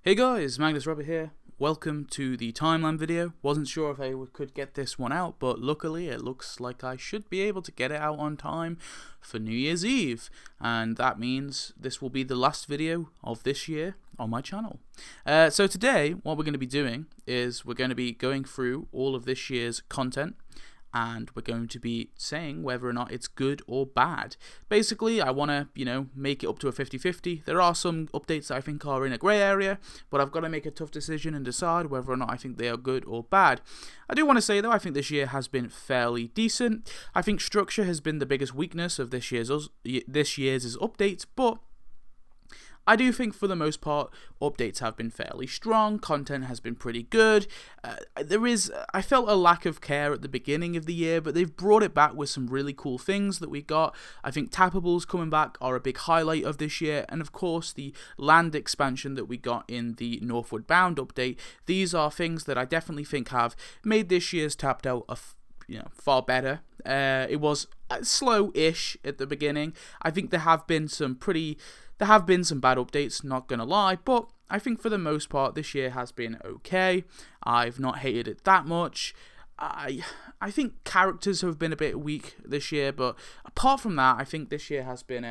Hey guys, Magnus Robert here. Welcome to the timeline video. Wasn't sure if I could get this one out, but luckily it looks like I should be able to get it out on time for New Year's Eve. And that means this will be the last video of this year on my channel. So today, what we're going to be doing is we're going to be going through all of this year's content, and we're going to be saying whether or not it's good or bad. Basically, I want to, make it up to a 50-50. There are some updates that I think are in a grey area, but I've got to make a tough decision and decide whether or not I think they are good or bad. I do want to say, though, I think this year has been fairly decent. I think structure has been the biggest weakness of this year's updates, but I do think for the most part, updates have been fairly strong, content has been pretty good. I felt a lack of care at the beginning of the year, but they've brought it back with some really cool things that we got. I think tappables coming back are a big highlight of this year, and of course the land expansion that we got in the Northward Bound update. These are things that I definitely think have made this year's Tapped Out far better. It was slow-ish at the beginning. I think there have been some bad updates, not gonna lie, but I think for the most part this year has been okay. I've not hated it that much. I think characters have been a bit weak this year, but apart from that, I think this year has been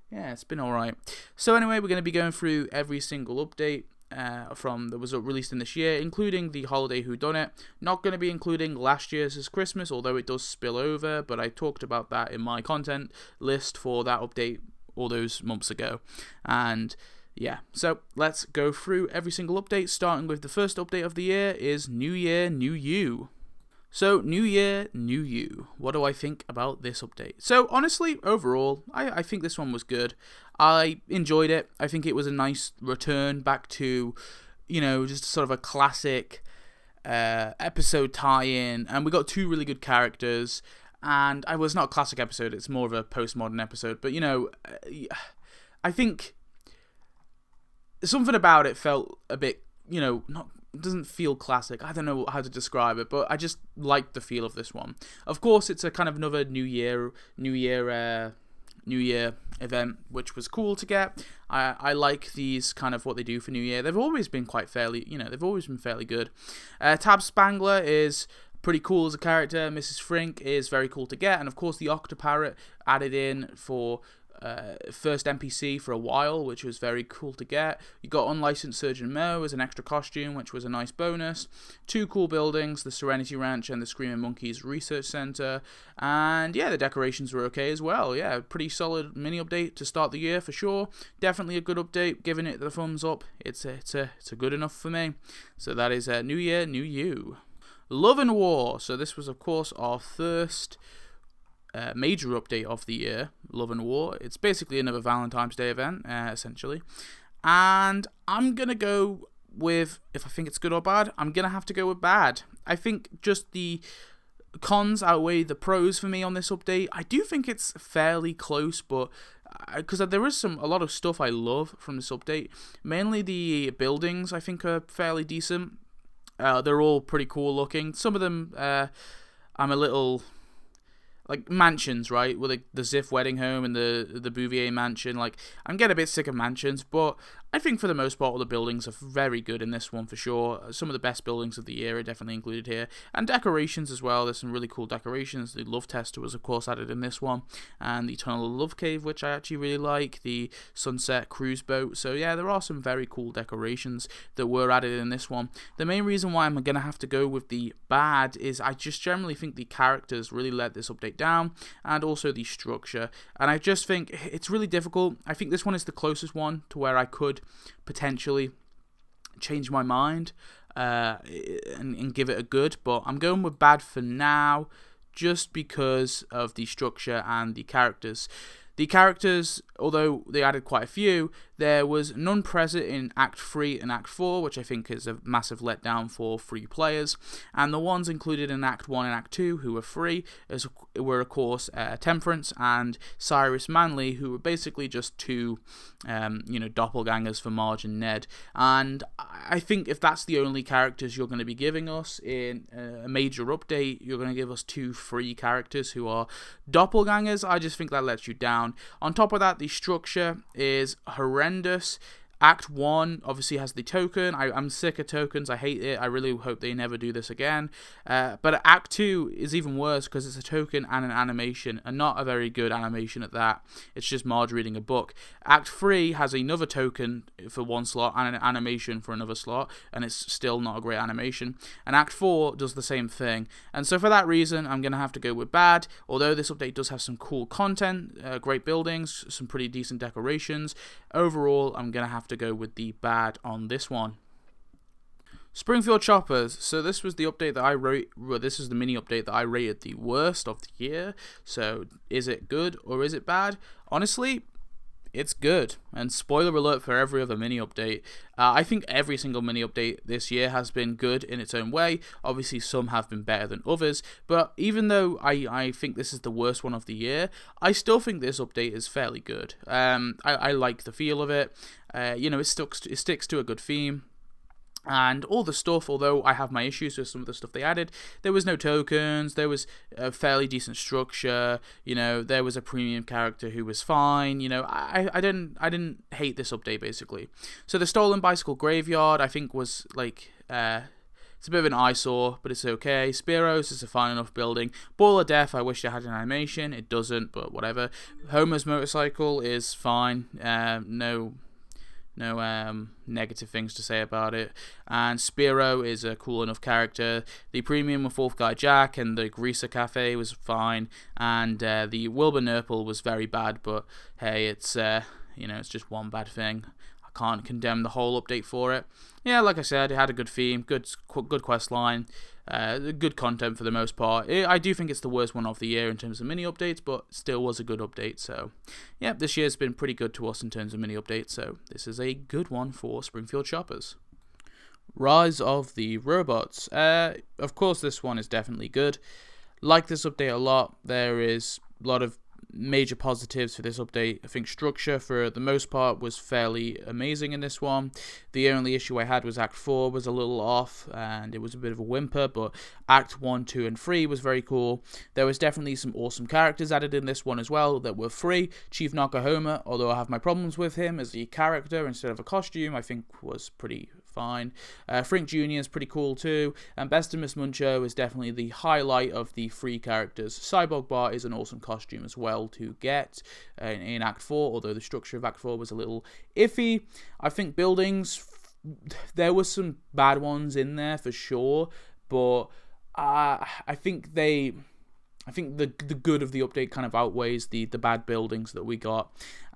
it's been alright. So anyway, we're going to be going through every single update that was released in this year, including the holiday whodunit. Not going to be including last year's as Christmas, although it does spill over, but I talked about that in my content list for that update all those months ago. And yeah, so let's go through every single update, starting with the first update of the year is New Year, New You. So, New Year, New You. What do I think about this update? So, honestly, overall, I think this one was good. I enjoyed it. I think it was a nice return back to, just sort of a classic episode tie-in. And we got two really good characters. And I was not a classic episode, it's more of a postmodern episode. But, I think something about it felt a bit, it doesn't feel classic. I don't know how to describe it, but I just liked the feel of this one. Of course, it's a kind of another New Year event, which was cool to get. I like these kind of what they do for New Year. They've always been they've always been fairly good. Tab Spangler is pretty cool as a character. Mrs. Frink is very cool to get, and of course the Octoparrot added in for first NPC for a while, which was very cool to get. You got Unlicensed Surgeon Mo as an extra costume, which was a nice bonus. Two cool buildings, the Serenity Ranch and the Screaming Monkeys Research Center, and yeah, the decorations were okay as well. Yeah, pretty solid mini update to start the year for sure. Definitely a good update, giving it the thumbs up. It's a good enough for me. So that is New Year, New You. Love and War. So this was of course our first major update of the year, Love and War. It's basically another Valentine's Day event, essentially. And I'm going to go with, if I think it's good or bad, I'm going to have to go with bad. I think just the cons outweigh the pros for me on this update. I do think it's fairly close, but because there is a lot of stuff I love from this update. Mainly the buildings I think are fairly decent. They're all pretty cool looking. Some of them I'm a little like mansions, right? With the Ziff wedding home and the Bouvier mansion. Like, I'm getting a bit sick of mansions, but I think for the most part all the buildings are very good in this one for sure. Some of the best buildings of the year are definitely included here. And decorations as well. There's some really cool decorations. The Love Tester was of course added in this one. And the Tunnel of Love Cave, which I actually really like. The Sunset Cruise Boat. So yeah, there are some very cool decorations that were added in this one. The main reason why I'm going to have to go with the bad is I just generally think the characters really let this update down. And also the structure. And I just think it's really difficult. I think this one is the closest one to where I could potentially change my mind and give it a good, but I'm going with bad for now just because of the structure and the characters. The characters, although they added quite a few, there was none present in Act 3 and Act 4, which I think is a massive letdown for free players. And the ones included in Act 1 and Act 2 who were free were, of course, Temperance and Cyrus Manley, who were basically just two, doppelgangers for Marge and Ned. And I think if that's the only characters you're going to be giving us in a major update, you're going to give us two free characters who are doppelgangers. I just think that lets you down. On top of that, the structure is horrendous. Act 1 obviously has the token. I'm sick of tokens. I hate it. I really hope they never do this again. But Act 2 is even worse because it's a token and an animation, and not a very good animation at that. It's just Marge reading a book. Act 3 has another token for one slot and an animation for another slot, and it's still not a great animation. And Act 4 does the same thing. And so for that reason, I'm going to have to go with bad, although this update does have some cool content, great buildings, some pretty decent decorations. Overall, I'm going to have to go with the bad on this one. Springfield Choppers. So this was the update that I wrote. Well, this is the mini update that I rated the worst of the year. So is it good or is it bad? Honestly, it's good. And spoiler alert for every other mini update. I think every single mini update this year has been good in its own way. Obviously, some have been better than others. But even though I think this is the worst one of the year, I still think this update is fairly good. I like the feel of it. It sticks to a good theme. And all the stuff, although I have my issues with some of the stuff they added, there was no tokens, there was a fairly decent structure, there was a premium character who was fine, I didn't hate this update, basically. So the Stolen Bicycle Graveyard, I think, was, it's a bit of an eyesore, but it's okay. Spiro's is a fine enough building. Ball of Death, I wish it had an animation, it doesn't, but whatever. Homer's motorcycle is fine, no negative things to say about it. And Spiro is a cool enough character. The premium with Wolf Guy Jack and the Greaser Cafe was fine. And the Wilbur Nurple was very bad, but hey, it's it's just one bad thing. I can't condemn the whole update for it. Yeah, like I said, it had a good theme, good quest line, good content for the most part. I do think it's the worst one of the year in terms of mini updates, but still was a good update. So, yeah, this year's been pretty good to us in terms of mini updates. So this is a good one for Springfield Choppers. Rise of the Robots. Of course, this one is definitely good. Like this update a lot. There is a lot of major positives for this update. I think structure for the most part was fairly amazing in this one. The only issue I had was Act 4 was a little off and it was a bit of a whimper, but Act 1, 2 and 3 was very cool. There was definitely some awesome characters added in this one as well that were free. Chief Nakahoma, although I have my problems with him as a character instead of a costume, I think was pretty fine. Frink Jr. is pretty cool too, and Best of Miss Muncho is definitely the highlight of the free characters. Cyborg Bar is an awesome costume as well to get in Act 4, although the structure of Act 4 was a little iffy. I think buildings, there were some bad ones in there for sure, but I think the good of the update kind of outweighs the bad buildings that we got.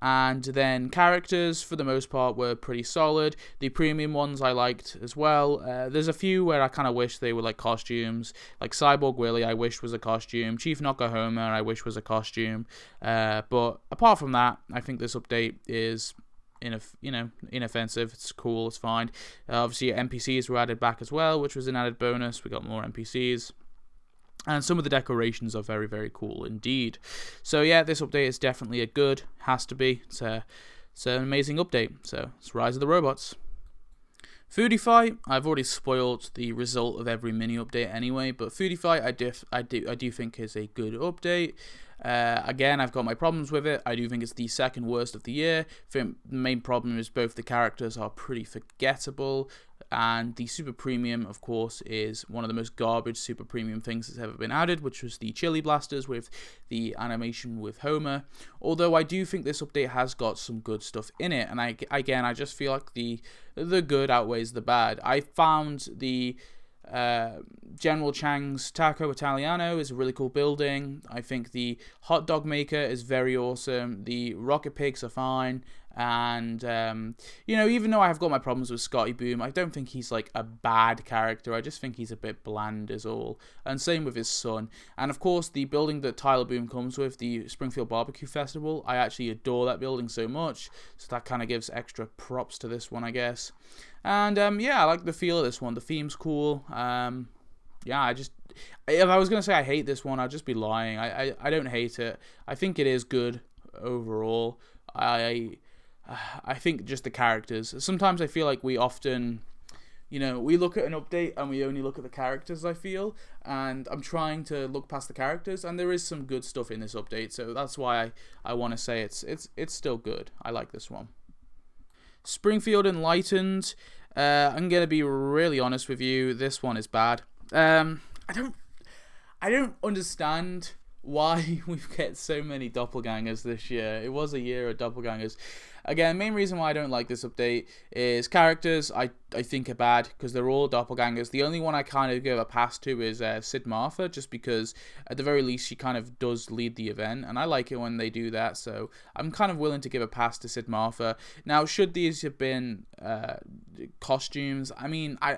And then characters, for the most part, were pretty solid. The premium ones I liked as well. There's a few where I kind of wish they were like costumes. Like Cyborg Willie, I wish was a costume. Chief Nakahoma, I wish was a costume. But apart from that, I think this update is inoffensive. It's cool, it's fine. Obviously, NPCs were added back as well, which was an added bonus. We got more NPCs. And some of the decorations are very, very cool indeed. So yeah, this update is definitely a good, has to be. It's an amazing update. So it's Rise of the Robots. Foodie Fight, I've already spoiled the result of every mini update anyway, but Foodie Fight I do think is a good update. Again, I've got my problems with it. I do think it's the second worst of the year. I think the main problem is both the characters are pretty forgettable, and the super premium, of course, is one of the most garbage super premium things that's ever been added, which was the Chili Blasters with the animation with Homer. Although I do think this update has got some good stuff in it, and I just feel like the good outweighs the bad. I found the General Chang's Taco Italiano is a really cool building. I think the hot dog maker is very awesome. The rocket pigs are fine. And, even though I have got my problems with Scotty Boom, I don't think he's like a bad character. I just think he's a bit bland is all. And same with his son. And of course, the building that Tyler Boom comes with, the Springfield Barbecue Festival, I actually adore that building so much. So that kind of gives extra props to this one, I guess. And, I like the feel of this one. The theme's cool. If I was going to say I hate this one, I'd just be lying. I don't hate it. I think it is good overall. I think just the characters. Sometimes I feel like we often, we look at an update and we only look at the characters, I feel. And I'm trying to look past the characters, and there is some good stuff in this update. So that's why I want to say it's still good. I like this one. Springfield Enlightened. I'm gonna be really honest with you. This one is bad. I don't understand why we've get so many doppelgangers this year. It was a year of doppelgangers. Again, main reason why I don't like this update is characters I think are bad because they're all doppelgangers. The only one I kind of give a pass to is Sid Martha, just because at the very least she kind of does lead the event, and I like it when they do that, so I'm kind of willing to give a pass to Sid Martha. Now, should these have been costumes, I mean, I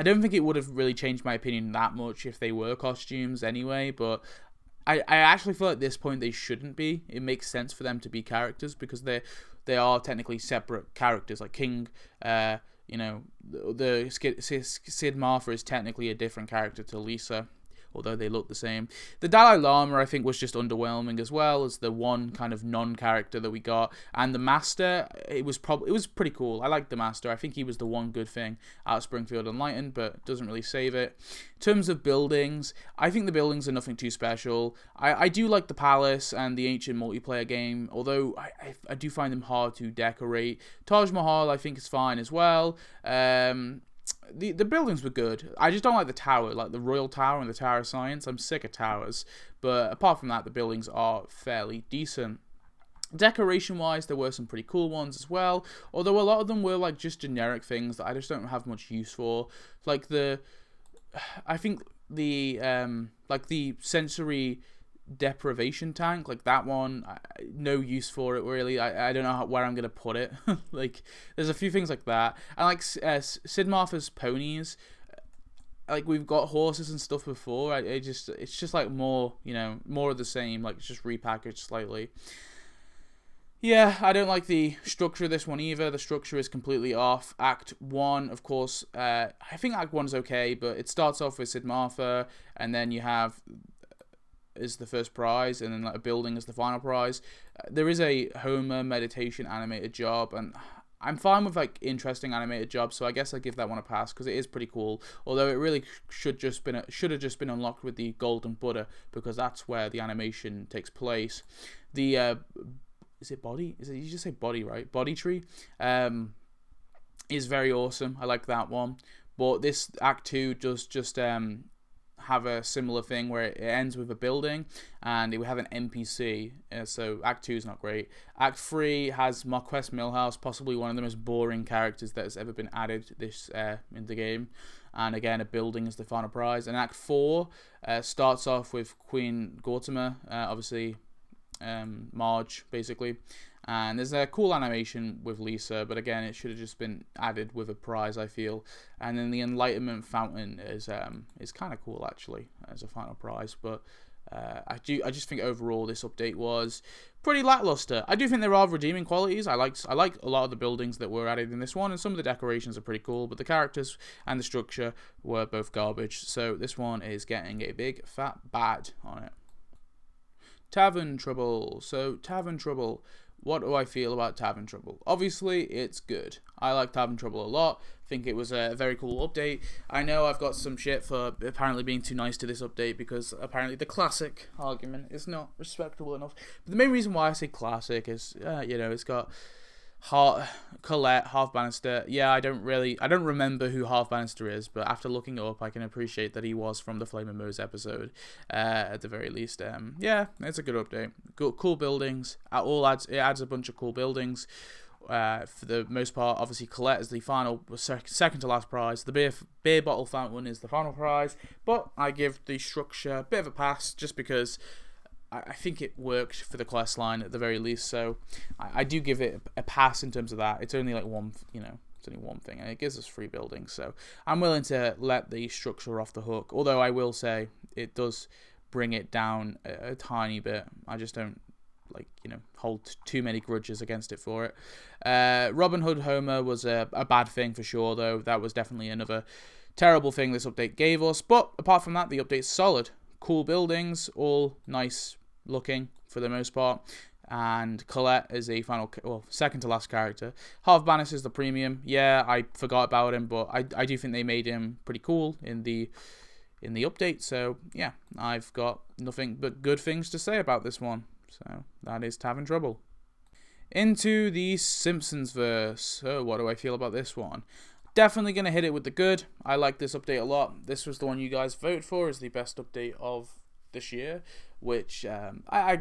don't think it would have really changed my opinion that much if they were costumes anyway, but I actually feel at this point they shouldn't be. It makes sense for them to be characters because they are technically separate characters. Like King, the Sid Martha is technically a different character to Lisa, although they look the same. The Dalai Lama, I think, was just underwhelming as well as the one kind of non-character that we got. And the Master, it was pretty cool. I liked the Master. I think he was the one good thing out of Springfield Enlightened, but doesn't really save it. In terms of buildings, I think the buildings are nothing too special. I do like the Palace and the ancient multiplayer game, although I do find them hard to decorate. Taj Mahal, I think, is fine as well. The buildings were good. I just don't like the tower, like the Royal Tower and the Tower of Science. I'm sick of towers. But apart from that, the buildings are fairly decent. Decoration-wise, there were some pretty cool ones as well. Although a lot of them were like just generic things that I just don't have much use for. Like I think the sensory deprivation tank, like that one, no use for it really. I don't know where I'm gonna put it. Like there's a few things like that, and like Sid Martha's ponies, like we've got horses and stuff before. It's just like more of the same, like it's just repackaged slightly. Yeah, I don't like the structure of this one either. The structure is completely off. Act 1, of course, I think Act 1 is okay, but it starts off with Sid Martha, and then you have is the first prize, and then like a building is the final prize. There is a Homer meditation animated job, and I'm fine with like interesting animated jobs, so I guess I give that one a pass because it is pretty cool. Although it really should have just been unlocked with the golden Buddha, because that's where the animation takes place. The is it body? You just say body, right? Body tree is very awesome. I like that one. But this Act 2 does just have a similar thing where it ends with a building and we have an NPC, so Act 2 is not great. Act 3 has Marquess Milhouse, possibly one of the most boring characters that has ever been added in the game, and again a building is the final prize. And Act 4 starts off with Queen Gautama, obviously Marge basically, and there's a cool animation with Lisa, but again it should have just been added with a prize, I feel. And then the Enlightenment Fountain is kind of cool actually as a final prize, but I just think overall this update was pretty lackluster. I do think there are redeeming qualities. I like a lot of the buildings that were added in this one, and some of the decorations are pretty cool, but the characters and the structure were both garbage. So this one is getting a big fat bad on it. Tavern Trouble. So Tavern Trouble. What do I feel about Tavern Trouble? Obviously, it's good. I like Tavern Trouble a lot. I think it was a very cool update. I know I've got some shit for apparently being too nice to this update because apparently the classic argument is not respectable enough. But the main reason why I say classic is, it's got Colette, Half Bannister. Yeah, I don't remember who Half Bannister is, but after looking it up, I can appreciate that he was from the Flame and Moe's episode, at the very least. Yeah, it's a good update. Cool buildings. It adds a bunch of cool buildings. For the most part, obviously Colette is the final, second to last prize. The beer bottle fountain is the final prize, but I give the structure a bit of a pass just because I think it worked for the quest line at the very least, so I do give it a pass in terms of that. It's only like one, it's only one thing, and it gives us free buildings, so I'm willing to let the structure off the hook. Although I will say it does bring it down a tiny bit. I just don't hold too many grudges against it for it. Robin Hood Homer was a bad thing for sure, though. That was definitely another terrible thing this update gave us. But apart from that, the update's solid. Cool buildings, all nice looking for the most part, and Colette is a second to last character. Half Bannister is the premium. Yeah, I forgot about him, but I do think they made him pretty cool in the update. So yeah, I've got nothing but good things to say about this one. So that is Tavern Trouble. Into the Simpsons verse. So what do I feel about this one? Definitely going to hit it with the good. I like this update a lot. This was the one you guys voted for as the best update of this year, which I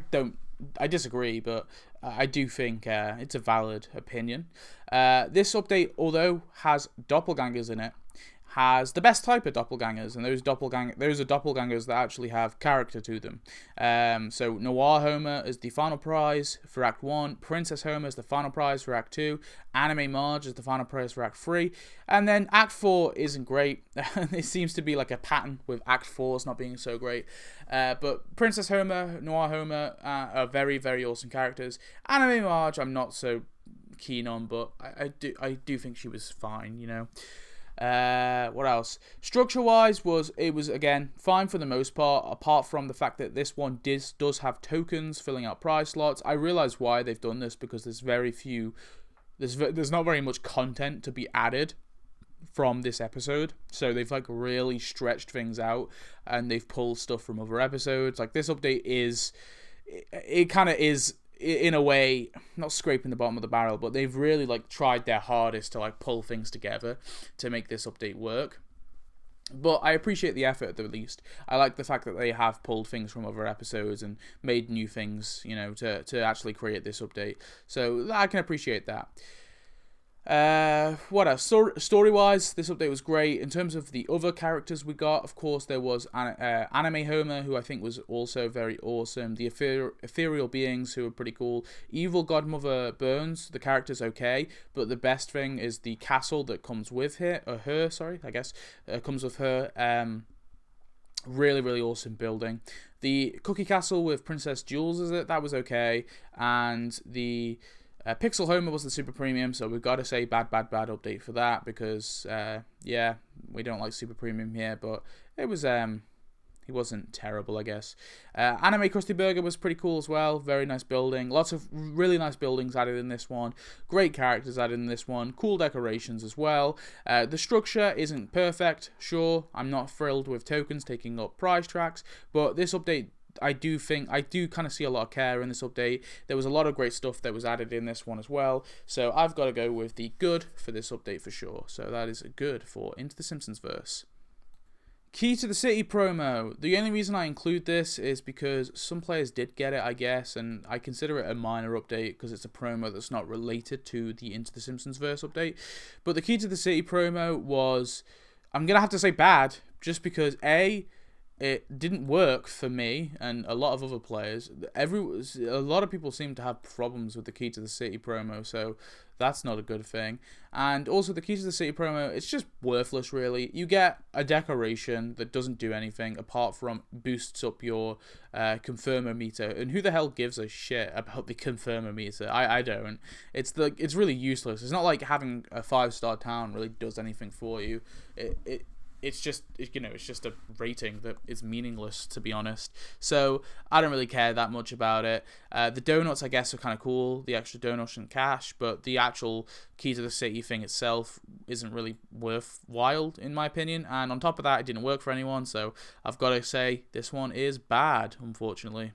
disagree, but I do think it's a valid opinion. This update, although has doppelgangers in it, has the best type of doppelgangers, and those are doppelgangers that actually have character to them. So Noir Homer is the final prize for Act 1, Princess Homer is the final prize for Act 2, Anime Marge is the final prize for Act 3, and then Act 4 isn't great. It seems to be like a pattern with Act 4's not being so great. But Princess Homer, Noir Homer are very, very awesome characters. Anime Marge I'm not so keen on, but I do think she was fine, you know. What else? Structure-wise, it was again fine for the most part, apart from the fact that this one does have tokens filling out prize slots. I realize why they've done this, because there's not very much content to be added from this episode, so they've like really stretched things out and they've pulled stuff from other episodes. Like this update it kind of is, in a way, not scraping the bottom of the barrel, but they've really like tried their hardest to like pull things together to make this update work. But I appreciate the effort at the least. I like the fact that they have pulled things from other episodes and made new things, you know, to actually create this update. So I can appreciate that. What else? Story-wise, this update was great. In terms of the other characters we got, of course, there was Anime Homer, who I think was also very awesome. The ethereal beings, who are pretty cool. Evil Godmother Burns, the character's okay, but the best thing is the castle that comes with her, comes with her. Really, really awesome building. The Cookie Castle with Princess Jules, that was okay, and the Pixel Homer was the super premium, so we've got to say bad update for that, because we don't like super premium here, but it was he wasn't terrible, I guess. Anime Krusty Burger was pretty cool as well. Very nice building. Lots of really nice buildings added in this one. Great characters added in this one. Cool decorations as well. The structure isn't perfect, sure. I'm not thrilled with tokens taking up prize tracks, but this update, I do kind of see a lot of care in this update. There was a lot of great stuff that was added in this one as well. So I've got to go with the good for this update for sure. So that is a good for Into the Simpsons verse. Key to the City promo. The only reason I include this is because some players did get it, I guess, and I consider it a minor update because it's a promo that's not related to the Into the Simpsons verse update. But the Key to the City promo was, I'm going to have to say bad, just because it didn't work for me and a lot of other players. A lot of people seem to have problems with the Key to the City promo, so that's not a good thing. And also the Key to the City promo, it's just worthless, really. You get a decoration that doesn't do anything apart from boosts up your confirmer meter. And who the hell gives a shit about the confirmer meter? I don't. It's really useless. It's not like having a 5-star town really does anything for you. It's just a rating that is meaningless, to be honest. So I don't really care that much about it. The donuts, I guess, are kind of cool. The extra donuts and cash, but the actual Key to the City thing itself isn't really worthwhile, in my opinion. And on top of that, it didn't work for anyone. So I've got to say this one is bad, unfortunately.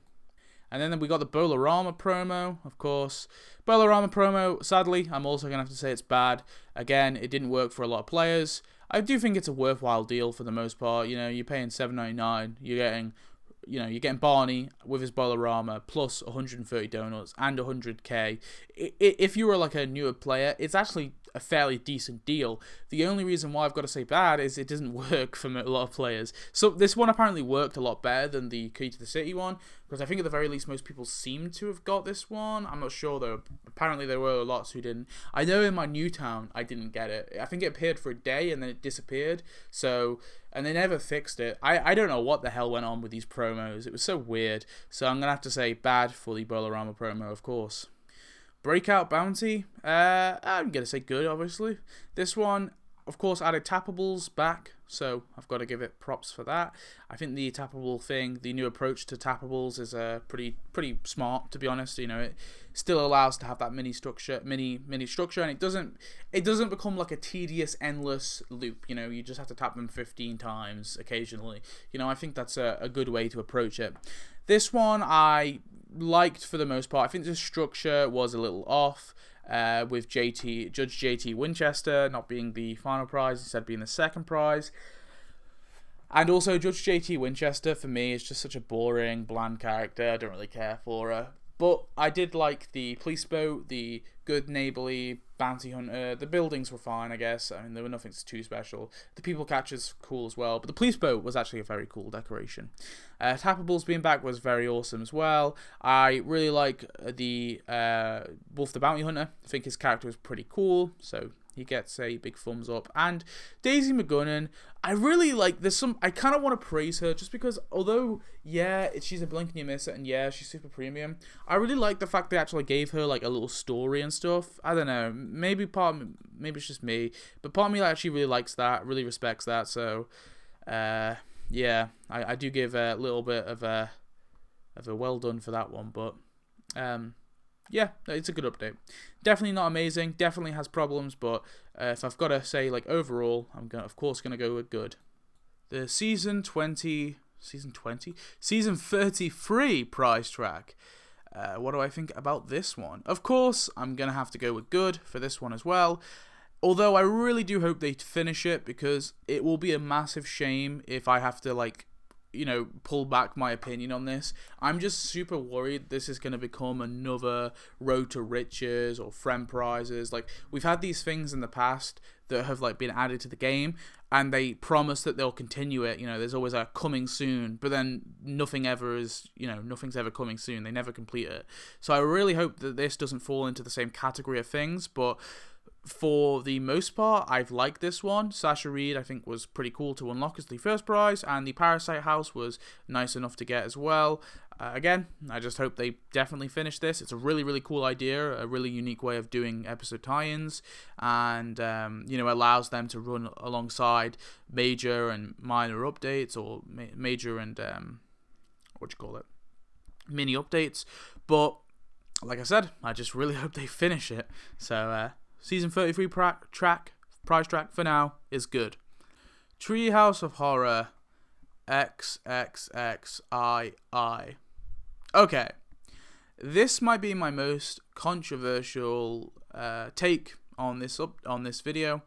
And then we got the Bolarama promo, of course. Bolarama promo, sadly, I'm also going to have to say it's bad. Again, it didn't work for a lot of players. I do think it's a worthwhile deal for the most part. You know, you're paying $7.99. You're getting Barney with his Bolarama plus 130 donuts and 100k. If you were like a newer player, it's actually a fairly decent deal. The only reason why I've got to say bad is it doesn't work for a lot of players. So this one apparently worked a lot better than the Key to the City one, because I think at the very least most people seem to have got this one. I'm not sure though. Apparently there were lots who didn't. I know in my new town I didn't get it. I think it appeared for a day and then it disappeared. And they never fixed it. I don't know what the hell went on with these promos. It was so weird. So I'm going to have to say bad for the Bolarama promo, of course. Breakout Bounty, I'm going to say good, obviously. This one, of course, added tappables back, so I've got to give it props for that. I think the tappable thing, the new approach to tappables is pretty smart, to be honest. You know, it still allows to have that mini structure, and it doesn't become like a tedious, endless loop. You know, you just have to tap them 15 times occasionally. You know, I think that's a good way to approach it. This one, I liked for the most part. I think the structure was a little off, with Judge JT Winchester not being the final prize, instead being the second prize. And also, Judge JT Winchester, for me, is just such a boring, bland character. I don't really care for her. But I did like the police boat, the good neighborly bounty hunter. The buildings were fine, I guess. I mean, there were nothing too special. The people catcher's cool as well. But the police boat was actually a very cool decoration. Tappables being back was very awesome as well. I really like the Wolf the Bounty Hunter. I think his character was pretty cool. So he gets a big thumbs up. And Daisy McGunnan, I really like, I kind of want to praise her just because, although, yeah, she's a blink and you miss it, and yeah, she's super premium, I really like the fact they actually gave her, like, a little story and stuff. I don't know, maybe it's just me, but part of me actually really likes that, really respects that, so, yeah, I do give a little bit of a well done for that one, but, yeah, it's a good update. Definitely not amazing. Definitely has problems, but if I've got to say, like, overall, I'm of course going to go with good. The Season 33 prize track. What do I think about this one? Of course, I'm going to have to go with good for this one as well. Although I really do hope they finish it, because it will be a massive shame if I have to, like, pull back my opinion on this. I'm just super worried this is going to become another Road to Riches or Friend Prizes. Like, we've had these things in the past that have, like, been added to the game, and they promise that they'll continue it. There's always a coming soon, but then nothing's ever coming soon. They never complete it. So I really hope that this doesn't fall into the same category of things, but for the most part, I've liked this one. Sasha Reed, I think, was pretty cool to unlock as the first prize, and the Parasite House was nice enough to get as well. Again, I just hope they definitely finish this. It's a really, really cool idea, a really unique way of doing episode tie-ins, and, allows them to run alongside major and minor updates, or major and, mini updates. But, like I said, I just really hope they finish it. So, Season 33 prize track for now is good. Treehouse of Horror XXXII. Okay, this might be my most controversial take on this video,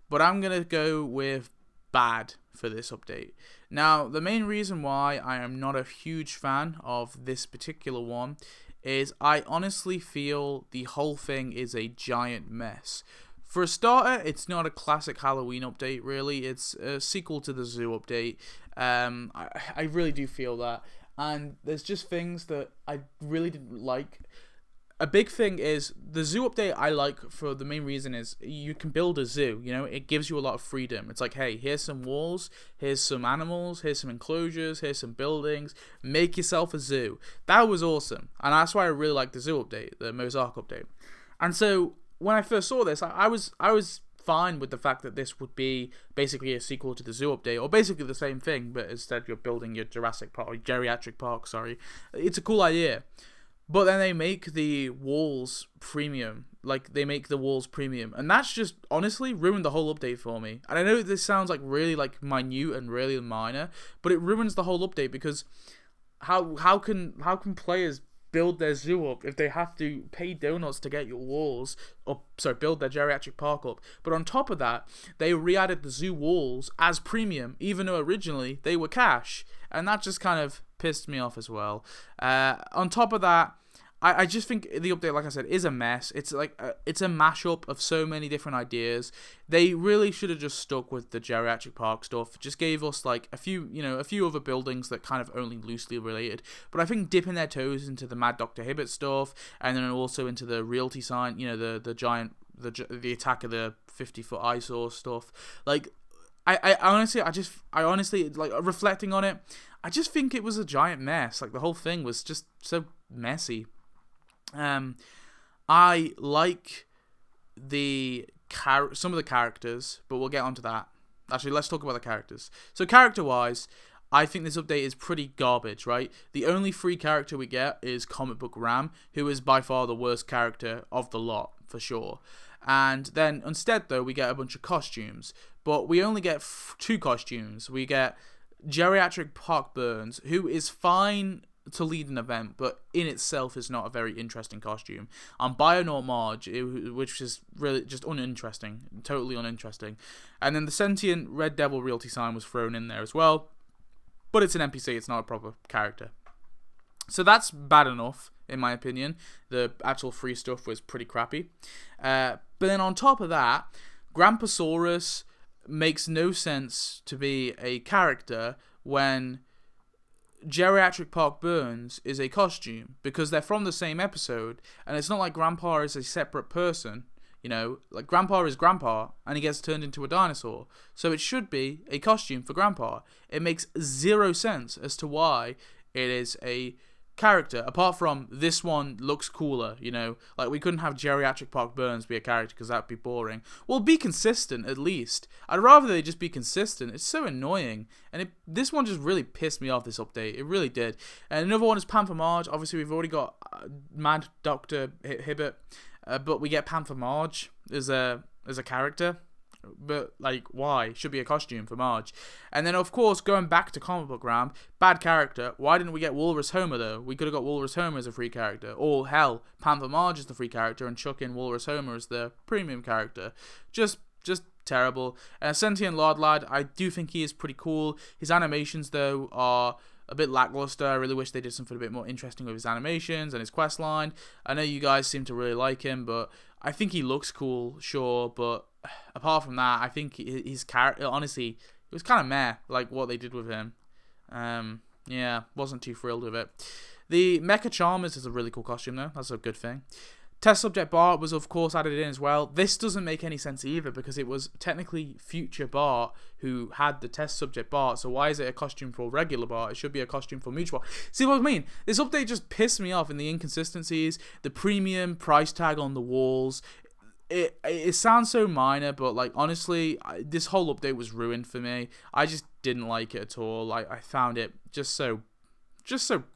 but I'm gonna go with bad for this update. Now, the main reason why I am not a huge fan of this particular one is I honestly feel the whole thing is a giant mess. For a starter, it's not a classic Halloween update, really. It's a sequel to the Zoo update. I really do feel that. And there's just things that I really didn't like. A big thing is, the Zoo update I like for the main reason is you can build a zoo, it gives you a lot of freedom. It's like, hey, here's some walls, here's some animals, here's some enclosures, here's some buildings, make yourself a zoo. That was awesome, and that's why I really like the Zoo update, the Mozark update. And so, when I first saw this, I was fine with the fact that this would be basically a sequel to the Zoo update, or basically the same thing, but instead you're building your geriatric park, sorry. It's a cool idea. But then they make the walls premium. And that's just, honestly, ruined the whole update for me. And I know this sounds like really, like, minute and really minor, but it ruins the whole update, because how can players build their zoo up if they have to pay donuts to get your walls up, build their geriatric park up? But on top of that, they re-added the zoo walls as premium, even though originally they were cash. And that just kind of pissed me off as well. On top of that, I just think the update, like I said, is a mess. It's like it's a mashup of so many different ideas. They really should have just stuck with the geriatric park stuff. Just gave us like a few other buildings that kind of only loosely related. But I think dipping their toes into the Mad Dr. Hibbert stuff, and then also into the realty sign, the giant, the attack of the 50-foot eyesore stuff. Like, I honestly, like, reflecting on it, I just think it was a giant mess. Like, the whole thing was just so messy. I like some of the characters, but we'll get onto that. Actually, let's talk about the characters. So, character-wise, I think this update is pretty garbage, right? The only free character we get is Comic Book Ram, who is by far the worst character of the lot, for sure. And then, instead, though, we get a bunch of costumes. But we only get 2 costumes. We get Geriatric Park Burns, who is fine to lead an event, but in itself is not a very interesting costume. On Bionaut Marge, which is really just uninteresting, totally uninteresting. And then the sentient Red Devil realty sign was thrown in there as well, but it's an NPC, it's not a proper character. So that's bad enough, in my opinion. The actual free stuff was pretty crappy. But then on top of that, Grandpasaurus makes no sense to be a character when Geriatric Park Burns is a costume, because they're from the same episode, and it's not like Grandpa is a separate person. You know, like Grandpa is Grandpa, and he gets turned into a dinosaur. So it should be a costume for Grandpa. It makes zero sense as to why it is a character, apart from this one looks cooler, you know, like we couldn't have Geriatric Park Burns be a character because that'd be boring. Well, be consistent at least. I'd rather they just be consistent. It's so annoying, and this one just really pissed me off, this update. It really did. And another one is Panther Marge. Obviously we've already got Mad Dr. Hibbert, but we get Panther Marge as a character. But, like, why? Should be a costume for Marge. And then, of course, going back to comic book Ram, bad character. Why didn't we get Walrus Homer, though? We could have got Walrus Homer as a free character. Or, hell, Panther Marge is the free character and chuck in Walrus Homer as the premium character. Just terrible. Sentient Lord Lad, I do think he is pretty cool. His animations, though, are a bit lackluster. I really wish they did something a bit more interesting with his animations and his quest line. I know you guys seem to really like him, but I think he looks cool, sure, but apart from that, I think his character, honestly, it was kind of meh, like what they did with him. Yeah, wasn't too thrilled with it. The Mecha Charmers is a really cool costume, though. That's a good thing. Test Subject Bart was, of course, added in as well. This doesn't make any sense either, because it was technically future Bart who had the Test Subject Bart, so why is it a costume for regular Bart? It should be a costume for Mutual Bart. See what I mean? This update just pissed me off in the inconsistencies, the premium price tag on the walls. It sounds so minor, but, like, honestly, this whole update was ruined for me. I just didn't like it at all. Like, I found it just so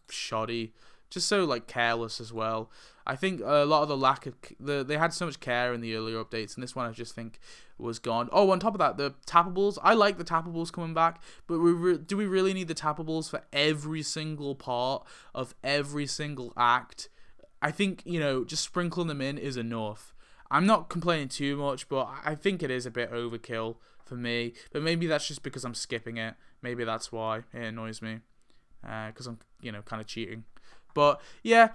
shoddy, just so, like, careless as well. I think a lot of the lack of they had so much care in the earlier updates, and this one I just think was gone. Oh, on top of that, the tappables. I like the tappables coming back, but do we really need the tappables for every single part of every single act? I think, you know, just sprinkling them in is enough. I'm not complaining too much, but I think it is a bit overkill for me. But maybe that's just because I'm skipping it. Maybe that's why it annoys me, because I'm, you know, kind of cheating. But yeah,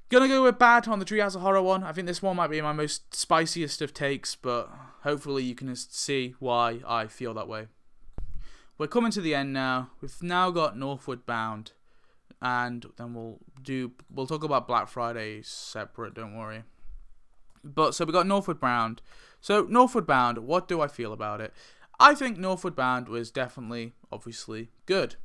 gonna go with bad on the Treehouse of Horror one. I think this one might be my most spiciest of takes, but hopefully you can see why I feel that way. We're coming to the end now. We've now got Northward Bound, and then we'll talk about Black Friday separate. Don't worry. But so we got Northward Bound. So Northward Bound, what do I feel about it? I think Northward Bound was definitely, obviously, good.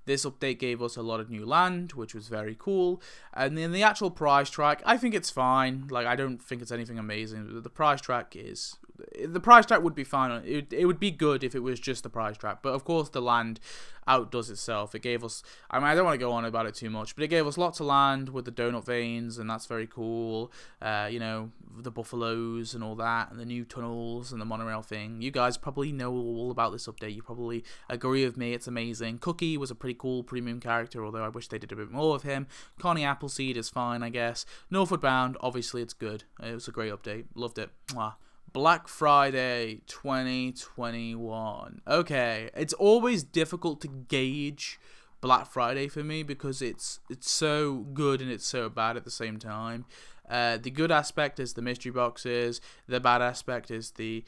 This update gave us a lot of new land, which was very cool. And then the actual prize track, I think it's fine. Like, I don't think it's anything amazing. The prize track would be fine. It would be good if it was just the prize track. But of course, the land outdoes itself. It gave us, I mean, I don't want to go on about it too much, but it gave us lots of land with the donut veins, and that's very cool. You know, the buffaloes and all that, and the new tunnels and the monorail thing. You guys probably know all about this update. You probably agree with me. It's amazing. Cookie was a pretty cool premium character, although I wish they did a bit more of him. Connie Appleseed is fine, I guess. Northward Bound, obviously it's good. It was a great update. Loved it. Mwah. Black Friday 2021. Okay, it's always difficult to gauge Black Friday for me because it's so good and it's so bad at the same time. The good aspect is the mystery boxes. The bad aspect is the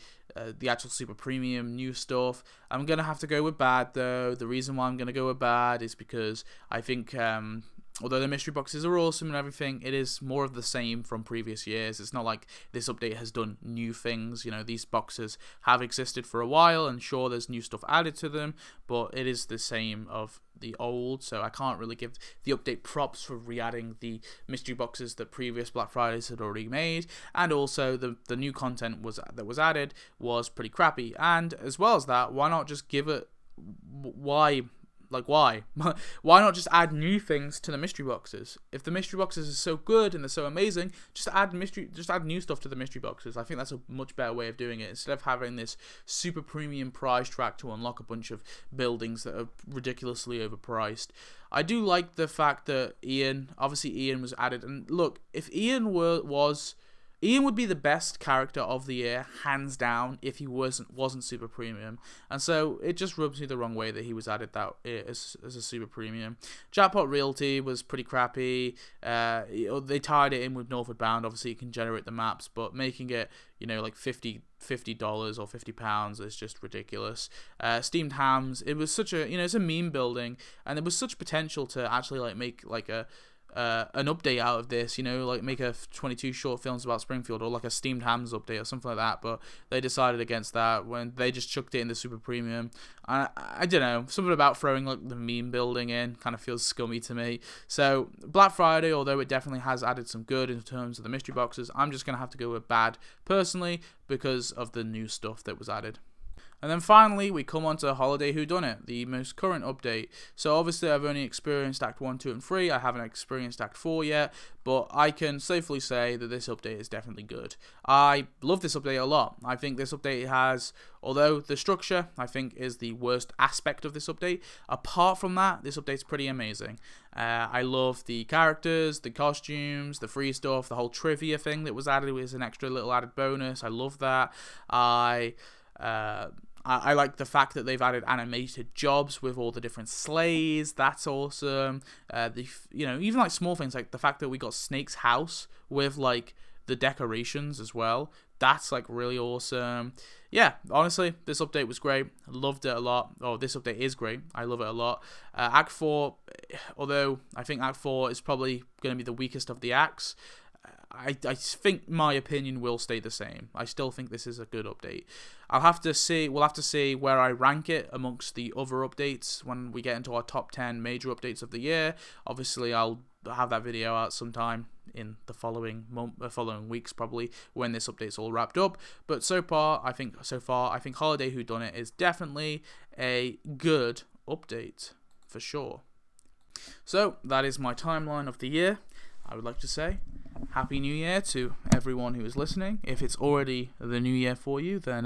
actual super premium new stuff. I'm gonna have to go with bad though. The reason why I'm gonna go with bad is because I think although the mystery boxes are awesome and everything, it is more of the same from previous years. It's not like this update has done new things. You know, these boxes have existed for a while, and sure, there's new stuff added to them, but it is the same of the old, so I can't really give the update props for re-adding the mystery boxes that previous Black Fridays had already made, and also the new content that was added was pretty crappy. And as well as that, why not just give it, why Like, why? Why not just add new things to the mystery boxes? If the mystery boxes are so good and they're so amazing, just add new stuff to the mystery boxes. I think that's a much better way of doing it, instead of having this super premium prize track to unlock a bunch of buildings that are ridiculously overpriced. I do like the fact that Ian was added, and look, if Ian would be the best character of the year, hands down, if he wasn't super premium. And so it just rubs me the wrong way that he was added as a super premium. Jackpot Realty was pretty crappy. They tied it in with Northward Bound. Obviously, you can generate the maps, but making it, like $50 or £50 is just ridiculous. Steamed Hams, it was such a, it's a meme building, and there was such potential to actually make an update out of this, make a 22 short films about Springfield, or like a Steamed Hams update or something like that, but they decided against that when they just chucked it in the super premium. I don't know, something about throwing the meme building in kind of feels scummy to me. So Black Friday, although it definitely has added some good in terms of the mystery boxes, I'm just going to have to go with bad personally because of the new stuff that was added. And then finally, we come on to Holiday Whodunit, the most current update. So obviously, I've only experienced Act 1, 2, and 3. I haven't experienced Act 4 yet, but I can safely say that this update is definitely good. I love this update a lot. I think this update has, although the structure, I think, is the worst aspect of this update, apart from that, this update's pretty amazing. I love the characters, the costumes, the free stuff, the whole trivia thing that was added as an extra little added bonus. I love that. I like the fact that they've added animated jobs with all the different sleighs. That's awesome. Even like small things like the fact that we got Snake's house with the decorations as well. That's really awesome. Yeah, honestly, this update was great. I loved it a lot. Oh, this update is great. I love it a lot. Act 4, although I think Act 4 is probably going to be the weakest of the acts, I think my opinion will stay the same. I still think this is a good update. We'll have to see where I rank it amongst the other updates when we get into our top 10 major updates of the year. Obviously, I'll have that video out sometime in the following weeks, probably, when this update's all wrapped up. But so far, I think Holiday Whodunit is definitely a good update for sure. So that is my timeline of the year. I would like to say Happy New Year to everyone who is listening. If it's already the new year for you, then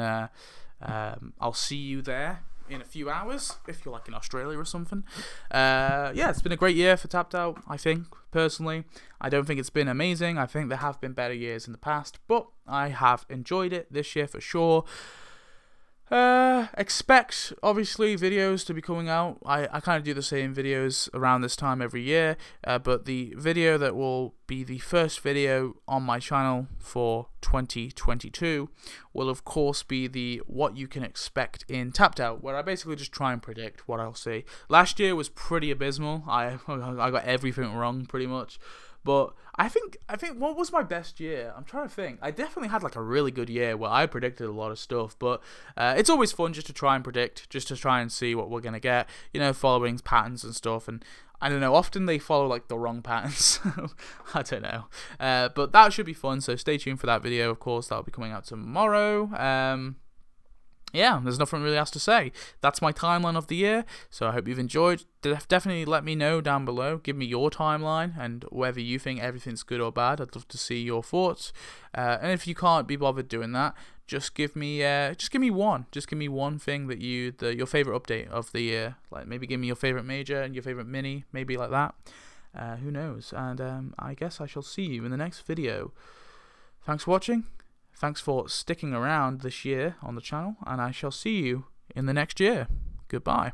I'll see you there in a few hours, if you're in Australia or something. It's been a great year for Tapped Out, I think, personally. I don't think it's been amazing. I think there have been better years in the past, but I have enjoyed it this year for sure. Expect, obviously, videos to be coming out. I kind of do the same videos around this time every year, but the video that will be the first video on my channel for 2022 will, of course, be the what you can expect in Tapped Out, where I basically just try and predict what I'll see. Last year was pretty abysmal. I got everything wrong, pretty much. But I think what was my best year? I'm trying to think. I definitely had a really good year where I predicted a lot of stuff. But it's always fun just to try and predict, just to try and see what we're gonna get. Following patterns and stuff. And I don't know. Often they follow the wrong patterns. I don't know. But that should be fun. So stay tuned for that video. Of course, that'll be coming out tomorrow. There's nothing really else to say. That's my timeline of the year, so I hope you've enjoyed. Definitely let me know down below. Give me your timeline and whether you think everything's good or bad. I'd love to see your thoughts. And if you can't be bothered doing that, just give me one. Just give me one thing that your favorite update of the year. Maybe give me your favorite major and your favorite mini, maybe like that. Who knows? And I guess I shall see you in the next video. Thanks for watching. Thanks for sticking around this year on the channel, and I shall see you in the next year. Goodbye.